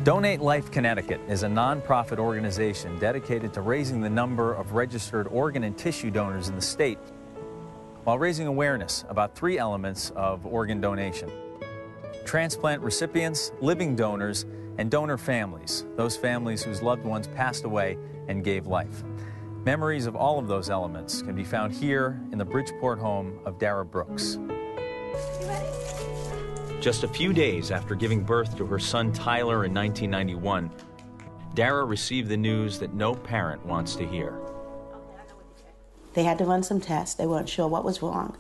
Donate Life Connecticut is a nonprofit organization dedicated to raising the number of registered organ and tissue donors in the state while raising awareness about three elements of organ donation: transplant recipients, living donors, and donor families, those families whose loved ones passed away and gave life. Memories of all of those elements can be found here in the Bridgeport home of Dara Brooks. Just a few days after giving birth to her son Tyler in 1991, Dara received the news that no parent wants to hear. They had to run some tests. They weren't sure what was wrong.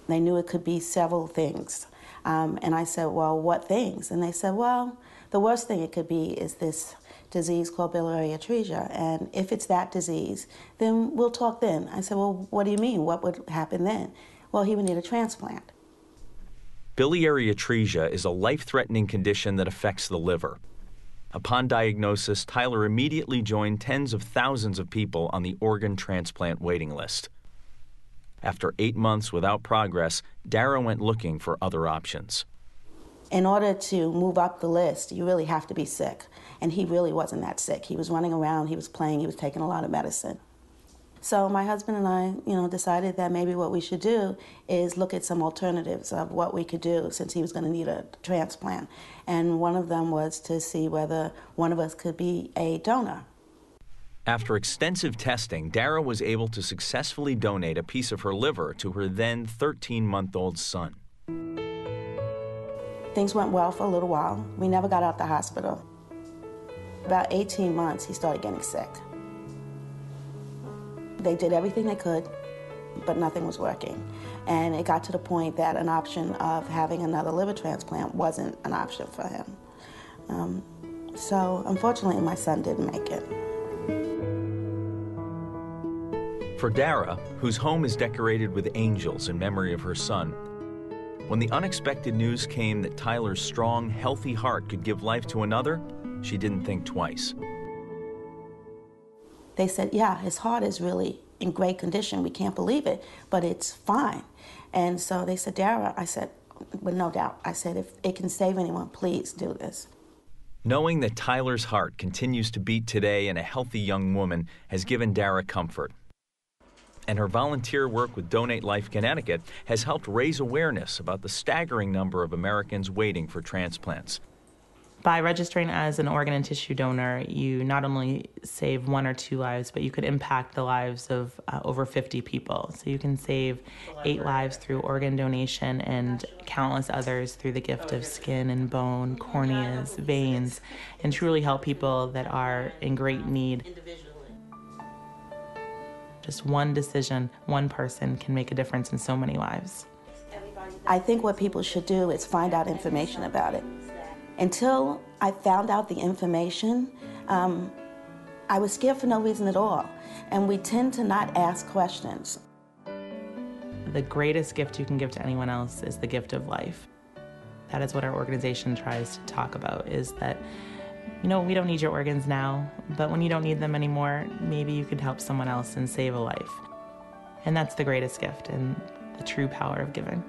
They knew it could be several things. And I said, well, what things? And they said, well, the worst thing it could be is this disease called biliary atresia. And if it's that disease, then we'll talk then. I said, well, what do you mean? What would happen then? Well, he would need a transplant. Biliary atresia is a life-threatening condition that affects the liver. Upon diagnosis, Tyler immediately joined tens of thousands of people on the organ transplant waiting list. After 8 months without progress, Dara went looking for other options. In order to move up the list, you really have to be sick. And he really wasn't that sick. He was running around, he was playing, he was taking a lot of medicine. So my husband and I, decided that maybe what we should do is look at some alternatives of what we could do since he was going to need a transplant. And one of them was to see whether one of us could be a donor. After extensive testing, Dara was able to successfully donate a piece of her liver to her then 13-month-old son. Things went well for a little while. We never got out the hospital. About 18 months, he started getting sick. They did everything they could, but nothing was working. And it got to the point that an option of having another liver transplant wasn't an option for him. So unfortunately, my son didn't make it. For Dara, whose home is decorated with angels in memory of her son, when the unexpected news came that Tyler's strong, healthy heart could give life to another, she didn't think twice. They said, yeah, his heart is really in great condition. We can't believe it, but it's fine. And so they said, Dara, I said, with no doubt, I said, if it can save anyone, please do this. Knowing that Tyler's heart continues to beat today in a healthy young woman has given Dara comfort. And her volunteer work with Donate Life Connecticut has helped raise awareness about the staggering number of Americans waiting for transplants. By registering as an organ and tissue donor, you not only save 1 or 2 lives, but you could impact the lives of over 50 people. So you can save 8 lives through organ donation and countless others through the gift of skin and bone, corneas, veins, and truly help people that are in great need. Just one decision, one person can make a difference in so many lives. I think what people should do is find out information about it. Until I found out the information, I was scared for no reason at all. And we tend to not ask questions. The greatest gift you can give to anyone else is the gift of life. That is what our organization tries to talk about, is that, we don't need your organs now, but when you don't need them anymore, maybe you could help someone else and save a life. And that's the greatest gift and the true power of giving.